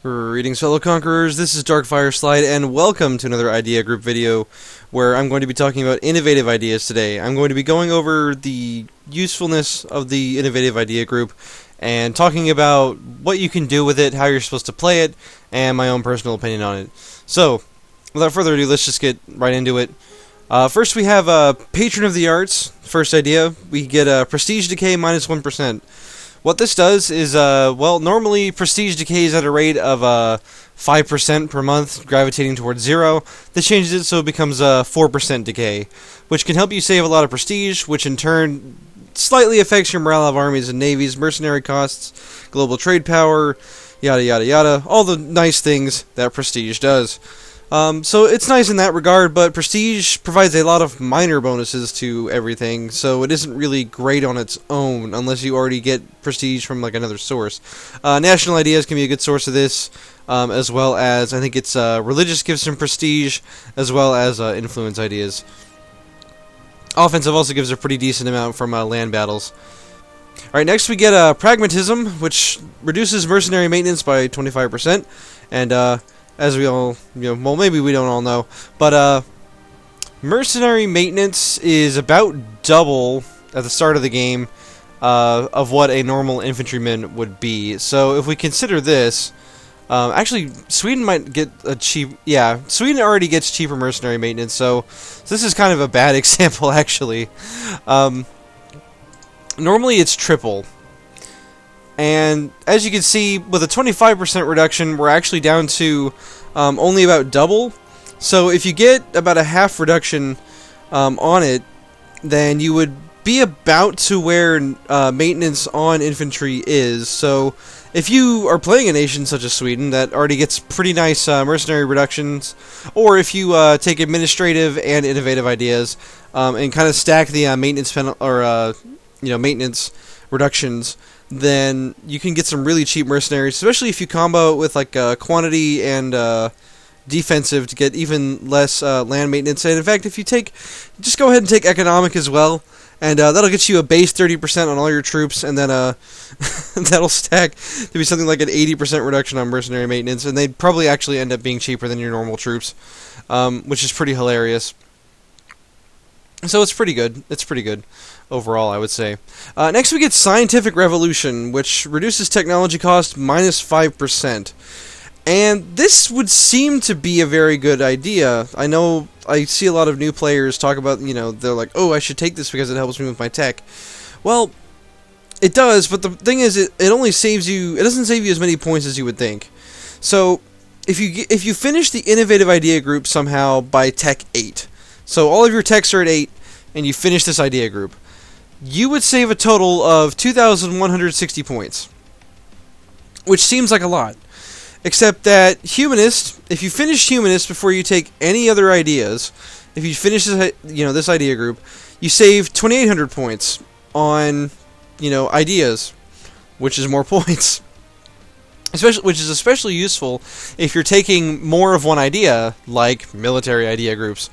Greetings, fellow conquerors, this is darkfireslide, and welcome to another idea group video where I'm going to be talking about innovative ideas today. I'm going to be going over the usefulness of the innovative idea group and talking about what you can do with it, how you're supposed to play it, and my own personal opinion on it. So, without further ado, let's just get right into it. First we have Patron of the Arts. First idea, we get Prestige Decay minus 1%. What this does is, normally Prestige decays at a rate of 5% per month, gravitating towards 0. This changes it so it becomes a 4% decay, which can help you save a lot of prestige, which in turn slightly affects your morale of armies and navies, mercenary costs, global trade power, yada yada yada, all the nice things that prestige does. So it's nice in that regard, but Prestige provides a lot of minor bonuses to everything, so it isn't really great on its own, unless you already get Prestige from, like, another source. National Ideas can be a good source of this, as well as, I think it's, Religious gives some Prestige, as well as, Influence Ideas. Offensive also gives a pretty decent amount from, land battles. Alright, next we get, Pragmatism, which reduces Mercenary Maintenance by 25%, and, as we all, well, maybe we don't all know, but, Mercenary Maintenance is about double at the start of the game, of what a normal infantryman would be. So, if we consider this, actually, Sweden might get a cheap, Sweden already gets cheaper Mercenary Maintenance, so this is kind of a bad example, actually. Normally it's triple. And as you can see, with a 25% reduction, we're actually down to only about double. So if you get about a half reduction on it, then you would be about to where maintenance on infantry is. So if you are playing a nation such as Sweden that already gets pretty nice mercenary reductions, or if you take administrative and innovative ideas and kind of stack the maintenance maintenance reductions, then you can get some really cheap mercenaries, especially if you combo it with like quantity and defensive to get even less land maintenance. And in fact, if you just go ahead and take economic as well, and that'll get you a base 30% on all your troops, and then that'll stack to be something like an 80% reduction on mercenary maintenance, and they'd probably actually end up being cheaper than your normal troops, which is pretty hilarious. So it's pretty good. It's pretty good overall, I would say. Next we get Scientific Revolution, which reduces technology cost minus 5%. And this would seem to be a very good idea. I know I see a lot of new players talk about, they're like, oh, I should take this because it helps me with my tech. Well, it does, but the thing is, it only saves you, it doesn't save you as many points as you would think. So, if you finish the innovative idea group somehow by tech 8, so all of your techs are at 8, and you finish this idea group, you would save a total of 2,160 points, which seems like a lot. Except that Humanist, if you finish Humanist before you take any other ideas, if you finish this, this idea group, you save 2,800 points on, ideas, which is more points. Which is especially useful if you're taking more of one idea, like military idea groups.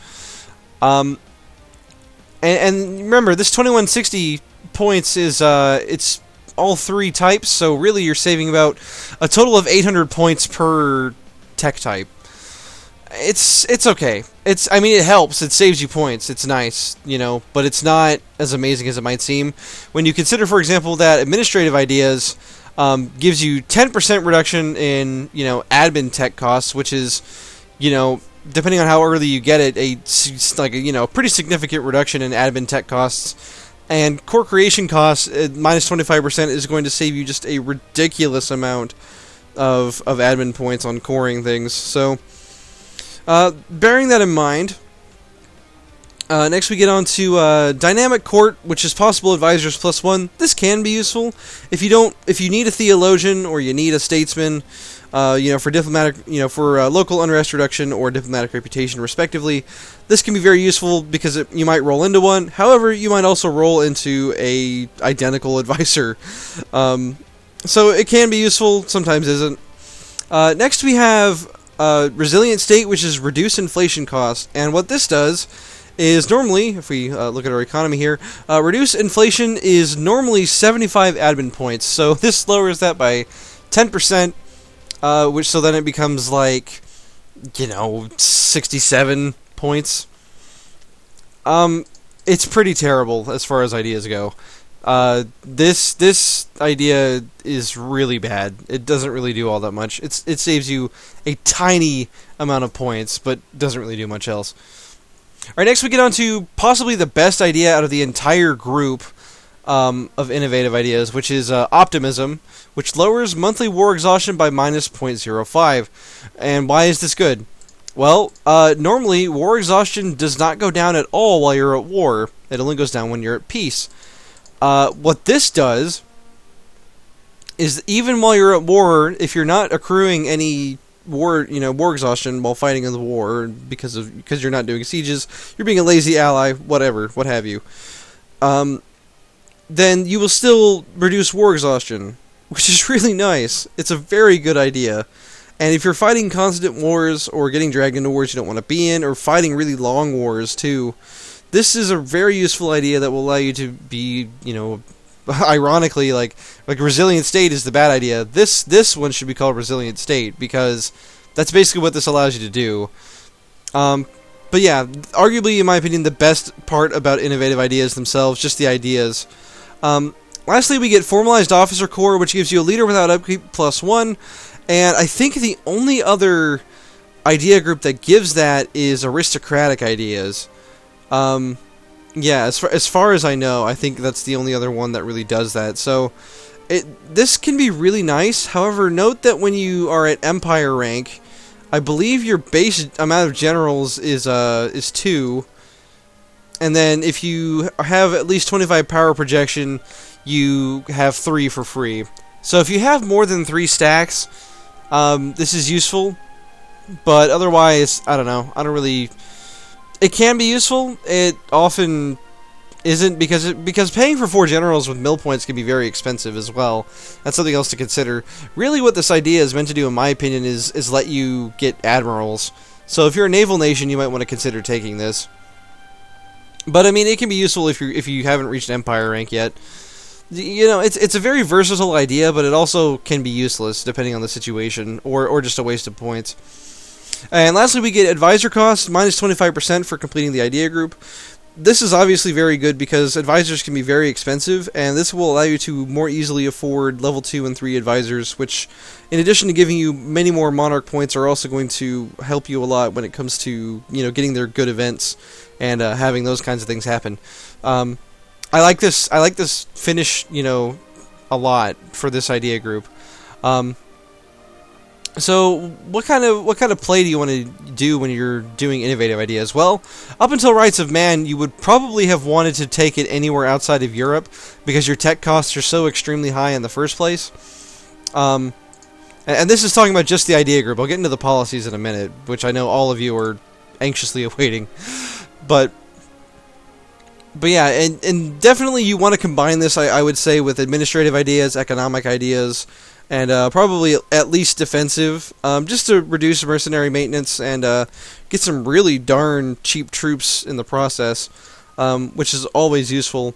And remember, this 2160 points is, it's all 3 types, so really you're saving about a total of 800 points per tech type. It's okay. It helps. It saves you points. It's nice, but it's not as amazing as it might seem. When you consider, for example, that administrative ideas gives you 10% reduction in, admin tech costs, which is, depending on how early you get it, a pretty significant reduction in admin tech costs. And core creation costs, minus 25%, is going to save you just a ridiculous amount of admin points on coring things. So, bearing that in mind, next we get on to Dynamic Court, which is possible advisors +1. This can be useful if you need a theologian or you need a statesman, for diplomatic, for local unrest reduction or diplomatic reputation, respectively. This can be very useful because you might roll into one. However, you might also roll into a identical advisor. So it can be useful, sometimes isn't. Next we have Resilient State, which is reduce inflation cost. And what this does is normally, if we look at our economy here, reduce inflation is normally 75 admin points. So this lowers that by 10%. which so then it becomes like, 67 points. It's pretty terrible as far as ideas go. This idea is really bad. It doesn't really do all that much. It saves you a tiny amount of points, but doesn't really do much else. Alright, next we get on to possibly the best idea out of the entire group of innovative ideas, which is optimism, which lowers monthly war exhaustion by minus 0.05. And why is this good? Well, normally war exhaustion does not go down at all while you're at war. It only goes down when you're at peace. What this does is even while you're at war, if you're not accruing any war exhaustion while fighting in the war because you're not doing sieges, you're being a lazy ally, whatever, what have you. Then you will still reduce war exhaustion, which is really nice. It's a very good idea. And if you're fighting constant wars or getting dragged into wars you don't want to be in, or fighting really long wars too, this is a very useful idea that will allow you to be, ironically, like resilient state is the bad idea. This one should be called resilient state, because that's basically what this allows you to do. But yeah, arguably, in my opinion, the best part about innovative ideas themselves, just the ideas. Lastly, we get Formalized Officer Corps, which gives you a leader without upkeep +1, and I think the only other idea group that gives that is Aristocratic Ideas. Yeah, as far as I know, I think that's the only other one that really does that. So, this can be really nice. However, note that when you are at Empire rank, I believe your base amount of generals is 2. And then if you have at least 25 power projection, you have 3 for free. So if you have more than 3 stacks, this is useful. But otherwise, I don't know. I don't really... It can be useful. It often isn't, because paying for 4 generals with mill points can be very expensive as well. That's something else to consider. Really what this idea is meant to do, in my opinion, is let you get admirals. So if you're a naval nation, you might want to consider taking this. But I mean, it can be useful if you haven't reached Empire rank yet. It's a very versatile idea, but it also can be useless depending on the situation, or just a waste of points. And lastly, we get advisor costs, minus 25% for completing the idea group. This is obviously very good because advisors can be very expensive, and this will allow you to more easily afford level 2 and 3 advisors, which, in addition to giving you many more Monarch points, are also going to help you a lot when it comes to, getting their good events and having those kinds of things happen. I like this finish, a lot for this idea group. So, what kind of play do you want to do when you're doing innovative ideas? Well, up until Rights of Man, you would probably have wanted to take it anywhere outside of Europe, because your tech costs are so extremely high in the first place. And this is talking about just the idea group. I'll get into the policies in a minute, which I know all of you are anxiously awaiting. But yeah, and definitely you want to combine this, I would say, with administrative ideas, economic ideas, and probably at least defensive, just to reduce mercenary maintenance and get some really darn cheap troops in the process, which is always useful,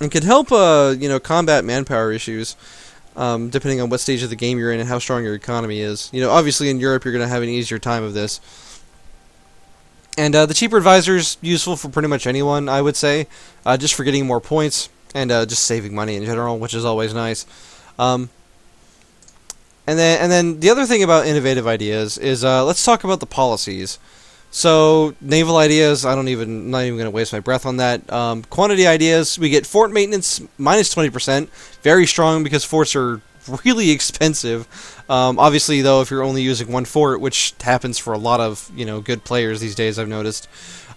and can help combat manpower issues, depending on what stage of the game you're in and how strong your economy is. Obviously in Europe you're going to have an easier time of this. And the cheaper advisor's useful for pretty much anyone, I would say, just for getting more points and just saving money in general, which is always nice. And then the other thing about innovative ideas is let's talk about the policies. So naval ideas, I'm not even going to waste my breath on that. Quantity ideas, we get fort maintenance minus 20%, very strong because forts are really expensive. Obviously, though, if you're only using one fort, which happens for a lot of good players these days, I've noticed,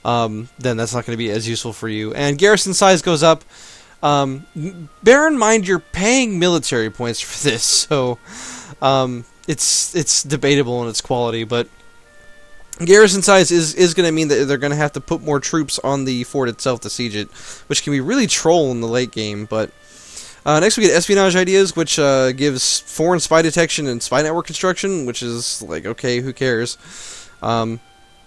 then that's not going to be as useful for you. And garrison size goes up. Bear in mind you're paying military points for this, so it's debatable in its quality, but garrison size is going to mean that they're going to have to put more troops on the fort itself to siege it, which can be really troll in the late game. But next we get espionage ideas, which gives foreign spy detection and spy network construction, which is like, okay, who cares?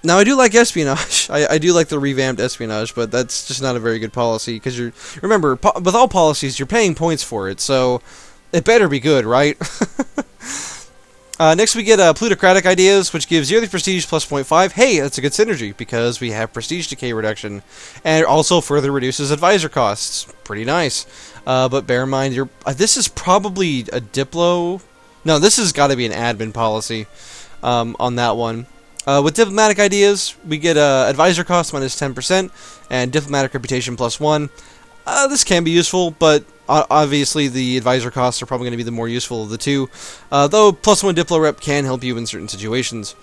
Now, I do like espionage. I do like the revamped espionage, but that's just not a very good policy, because remember, with all policies, you're paying points for it, so it better be good, right? Next we get plutocratic ideas, which gives yearly prestige plus 0.5. Hey, that's a good synergy because we have prestige decay reduction, and it also further reduces advisor costs. Pretty nice. But bear in mind, this is probably a Diplo. No, this has got to be an admin policy on that one. With diplomatic ideas, we get advisor cost minus 10% and diplomatic reputation plus 1. This can be useful, but obviously the advisor costs are probably going to be the more useful of the two, though plus 1 Diplo rep can help you in certain situations.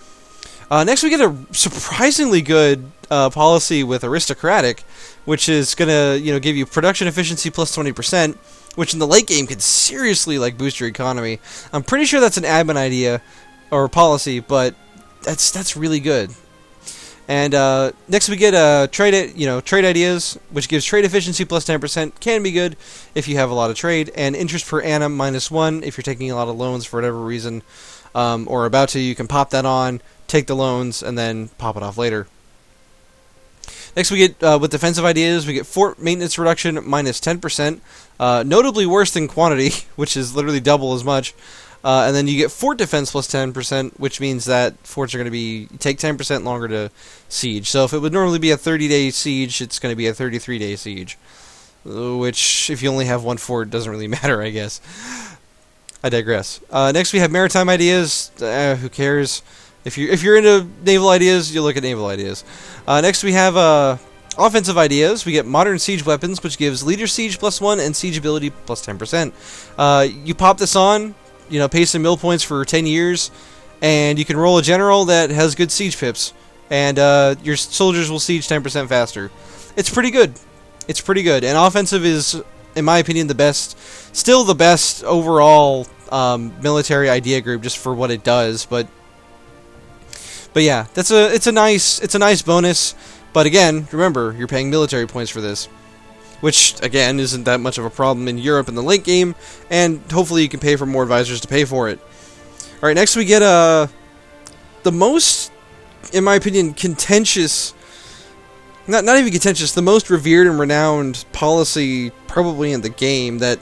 Next we get a surprisingly good policy with aristocratic, which is going to give you production efficiency plus 20%, which in the late game could seriously boost your economy. I'm pretty sure that's an admin idea or policy, but that's really good. And next we get trade ideas, which gives trade efficiency plus 10%. Can be good if you have a lot of trade, and interest per annum minus 1 if you're taking a lot of loans for whatever reason, or about to. You can pop that on, take the loans, and then pop it off later. Next we get with defensive ideas, we get fort maintenance reduction minus 10%, notably worse than quantity, which is literally double as much. And then you get fort defense plus 10%, which means that forts are going to take 10% longer to siege. So if it would normally be a 30-day siege, it's going to be a 33-day siege. Which, if you only have one fort, doesn't really matter, I guess. I digress. Next we have maritime ideas. Who cares? If you're into naval ideas, you look at naval ideas. Next we have offensive ideas. We get modern siege weapons, which gives leader siege plus 1 and siege ability plus 10%. You pop this on, pay some mill points for 10 years, and you can roll a general that has good siege pips, and your soldiers will siege 10% faster. It's pretty good. It's pretty good. And offensive is, in my opinion, still the best overall military idea group just for what it does. But yeah, it's a nice bonus. But again, remember, you're paying military points for this, which, again, isn't that much of a problem in Europe in the late game, and hopefully you can pay for more advisors to pay for it. Alright, next we get the most, in my opinion, contentious, not even contentious, the most revered and renowned policy probably in the game that,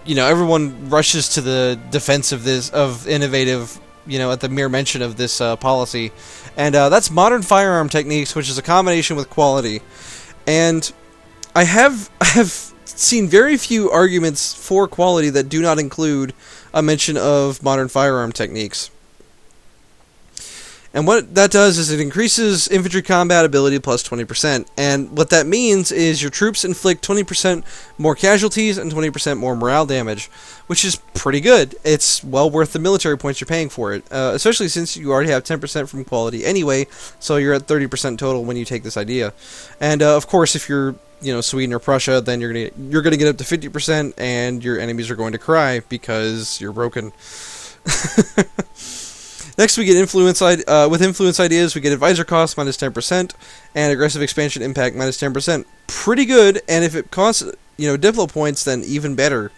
everyone rushes to the defense of innovative, at the mere mention of this policy, and that's modern firearm techniques, which is a combination with quality. And I have seen very few arguments for quality that do not include a mention of modern firearm techniques. And what that does is it increases infantry combat ability plus 20%. And what that means is your troops inflict 20% more casualties and 20% more morale damage, which is pretty good. It's well worth the military points you're paying for it, especially since you already have 10% from quality anyway, so you're at 30% total when you take this idea. And of course, if you're Sweden or Prussia, then you're gonna get up to 50%, and your enemies are going to cry because you're broken. Next, we get with influence ideas, we get advisor cost minus 10% and aggressive expansion impact minus 10%. Pretty good, and if it costs Diplo points, then even better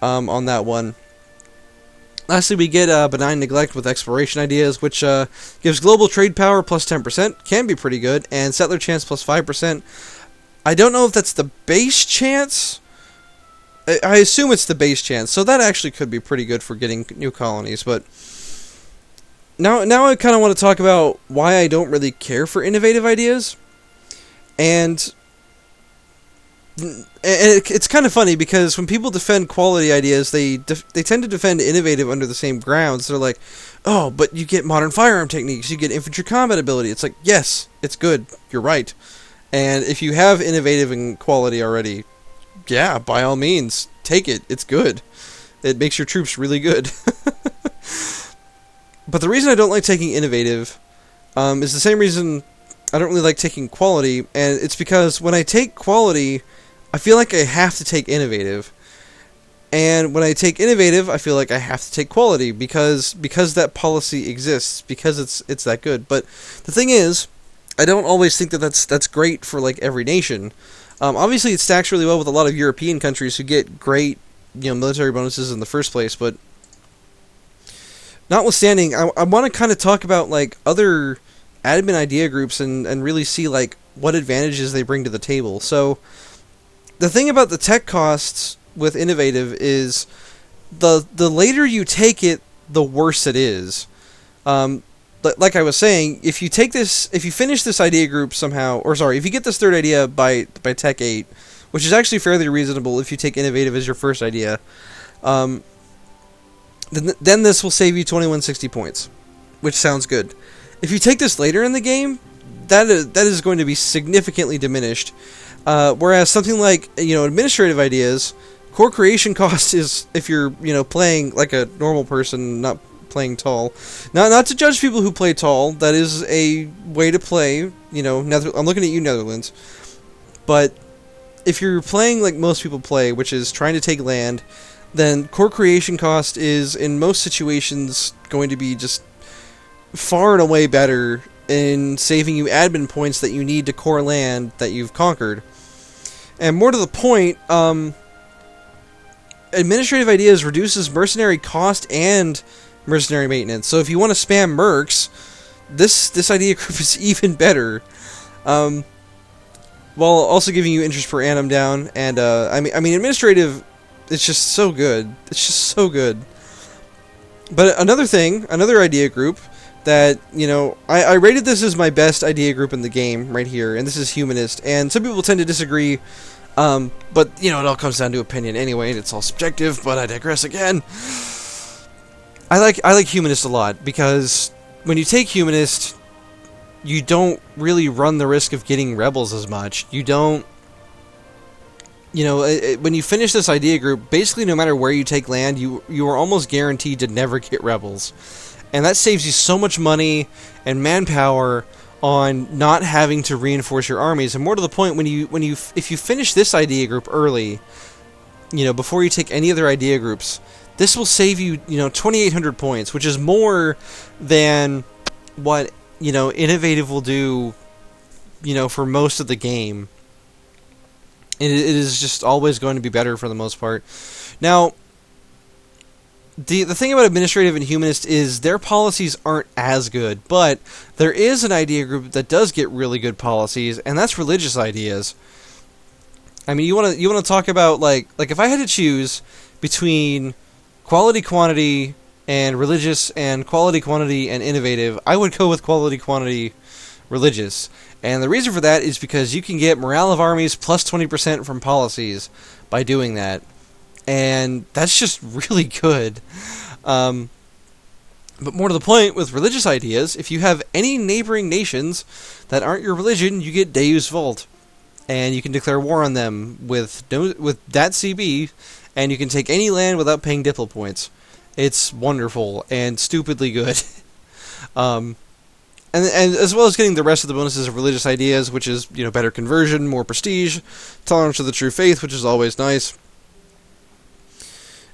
on that one. Lastly, we get benign neglect with exploration ideas, which gives global trade power plus 10%, can be pretty good, and settler chance plus 5%. I don't know if that's the base chance. I assume it's the base chance, so that actually could be pretty good for getting new colonies. But now I kind of want to talk about why I don't really care for innovative ideas. And it's kind of funny because when people defend quality ideas, they tend to defend innovative under the same grounds. They're like, oh, but you get modern firearm techniques, you get infantry combat ability. It's like, yes, it's good, you're right. And if you have innovative and quality already, yeah, by all means, take it. It's good. It makes your troops really good. But the reason I don't like taking innovative is the same reason I don't really like taking quality, and it's because when I take quality, I feel like I have to take innovative. And when I take innovative, I feel like I have to take quality because that policy exists, because it's that good. But the thing is, I don't always think that's great for every nation. Obviously, it stacks really well with a lot of European countries who get great military bonuses in the first place. But notwithstanding, I want to kind of talk about other admin idea groups and really see what advantages they bring to the table. So the thing about the tech costs with innovative is the later you take it, the worse it is. Like I was saying, if you finish this idea group somehow, or sorry, if you get this third idea by Tech 8, which is actually fairly reasonable if you take innovative as your first idea, then this will save you 2160 points, which sounds good. If you take this later in the game, that is going to be significantly diminished. Whereas something like, administrative ideas, core creation cost is, if you're, playing like a normal person, not playing tall. Not to judge people who play tall, that is a way to play, I'm looking at you, Netherlands. But if you're playing like most people play, which is trying to take land, then core creation cost is, in most situations, going to be just far and away better in saving you admin points that you need to core land that you've conquered. And more to the point, administrative ideas reduces mercenary cost and mercenary maintenance. So if you want to spam mercs, this idea group is even better. While also giving you interest per annum down, and I mean administrative, it's just so good. It's just so good. But another idea group that, I rated this as my best idea group in the game right here, and this is Humanist, and some people tend to disagree, but, it all comes down to opinion anyway, and it's all subjective, but I digress again. I like Humanist a lot, because when you take Humanist, you don't really run the risk of getting rebels as much. You don't, when you finish this idea group, basically no matter where you take land, you are almost guaranteed to never get rebels. And that saves you so much money and manpower on not having to reinforce your armies. And more to the point, if you finish this idea group early, before you take any other idea groups, this will save you, 2,800 points, which is more than what, innovative will do, for most of the game. It is just always going to be better for the most part. Now, the thing about administrative and humanist is their policies aren't as good, but there is an idea group that does get really good policies, and that's religious ideas. I mean, you want to talk about like if I had to choose between quality quantity and religious and quality quantity and innovative, I would go with quality quantity religious. And the reason for that is because you can get morale of armies plus 20% from policies by doing that. And that's just really good. But more to the point, with religious ideas, if you have any neighboring nations that aren't your religion, you get Deus Vult. And you can declare war on them with that CB, and you can take any land without paying Diplo points. It's wonderful and stupidly good. And as well as getting the rest of the bonuses of religious ideas, which is, better conversion, more prestige, tolerance to the true faith, which is always nice.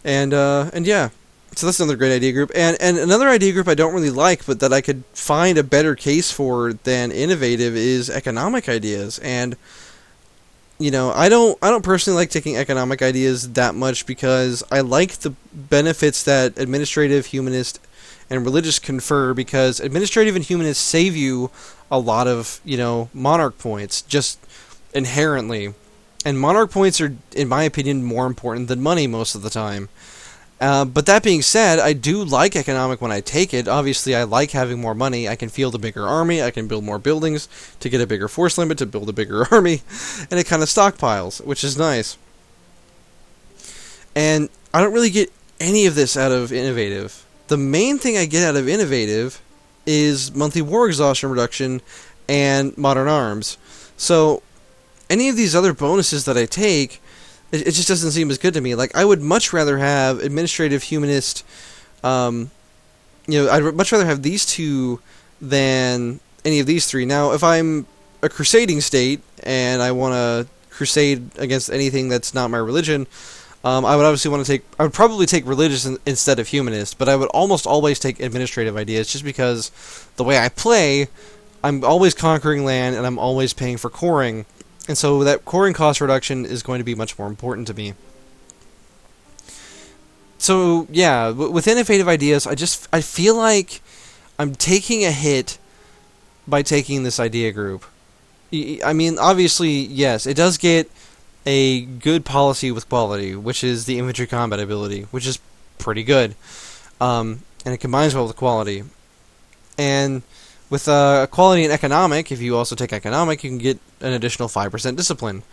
And yeah, so that's another great idea group. And another idea group I don't really like, but that I could find a better case for than innovative, is economic ideas. And, I don't personally like taking economic ideas that much, because I like the benefits that administrative, humanist, and religious confer, because administrative and humanist save you a lot of, monarch points, just inherently. And monarch points are, in my opinion, more important than money most of the time. But that being said, I do like economic when I take it. Obviously, I like having more money. I can field a bigger army. I can build more buildings to get a bigger force limit, to build a bigger army. And it kind of stockpiles, which is nice. And I don't really get any of this out of innovative. The main thing I get out of innovative is monthly war exhaustion reduction and modern arms. So any of these other bonuses that I take, it just doesn't seem as good to me. Like, I would much rather have administrative, humanist, I'd much rather have these two than any of these three. Now, if I'm a crusading state and I want to crusade against anything that's not my religion, I would probably take religious instead of humanist, but I would almost always take administrative ideas, just because the way I play, I'm always conquering land and I'm always paying for coring. And so that coring cost reduction is going to be much more important to me. So, yeah, with innovative ideas, I feel like I'm taking a hit by taking this idea group. I mean, obviously, yes, it does get a good policy with quality, which is the infantry combat ability, which is pretty good. and it combines well with quality. And with quality and economic, if you also take economic, you can get an additional 5% discipline.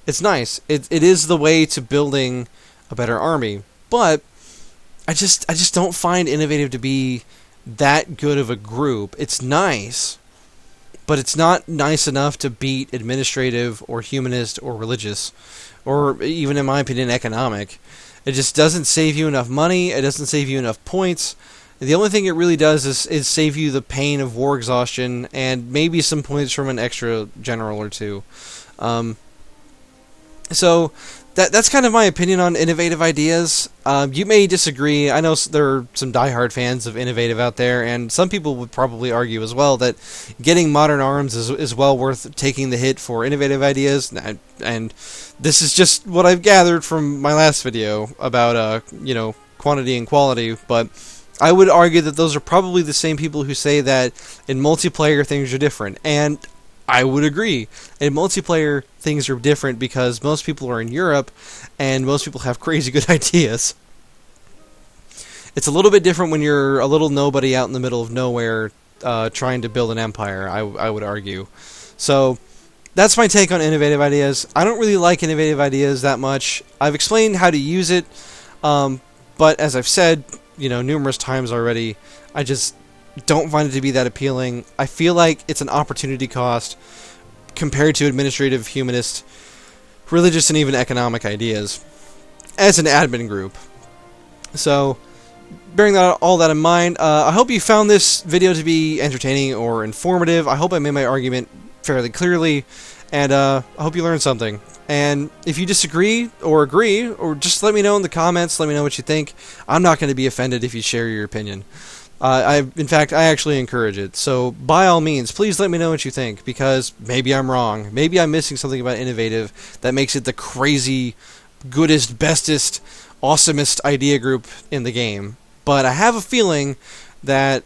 It's nice. It is the way to building a better army. But I just don't find innovative to be that good of a group. It's nice, but it's not nice enough to beat administrative or humanist or religious, or even, in my opinion, economic. It just doesn't save you enough money. It doesn't save you enough points. The only thing it really does is save you the pain of war exhaustion and maybe some points from an extra general or two. So that's kind of my opinion on innovative ideas. You may disagree. I know there are some diehard fans of innovative out there, and some people would probably argue as well that getting modern arms is well worth taking the hit for innovative ideas. And this is just what I've gathered from my last video about quantity and quality, but I would argue that those are probably the same people who say that in multiplayer things are different, and I would agree. In multiplayer things are different because most people are in Europe, and most people have crazy good ideas. It's a little bit different when you're a little nobody out in the middle of nowhere trying to build an empire, I would argue. So that's my take on innovative ideas. I don't really like innovative ideas that much. I've explained how to use it, but as I've said, numerous times already, I just don't find it to be that appealing. I feel like it's an opportunity cost compared to administrative, humanist, religious, and even economic ideas as an admin group. So, bearing all that in mind, I hope you found this video to be entertaining or informative. I hope I made my argument fairly clearly, and I hope you learned something. And if you disagree or agree, or just let me know in the comments, let me know what you think. I'm not going to be offended if you share your opinion. In fact, I actually encourage it. So, by all means, please let me know what you think, because maybe I'm wrong. Maybe I'm missing something about innovative that makes it the crazy, goodest, bestest, awesomest idea group in the game. But I have a feeling that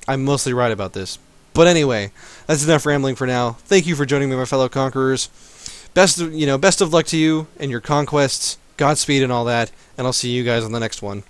I'm mostly right about this. But anyway, that's enough rambling for now. Thank you for joining me, my fellow conquerors. Best of luck to you and your conquests. Godspeed and all that. And I'll see you guys on the next one.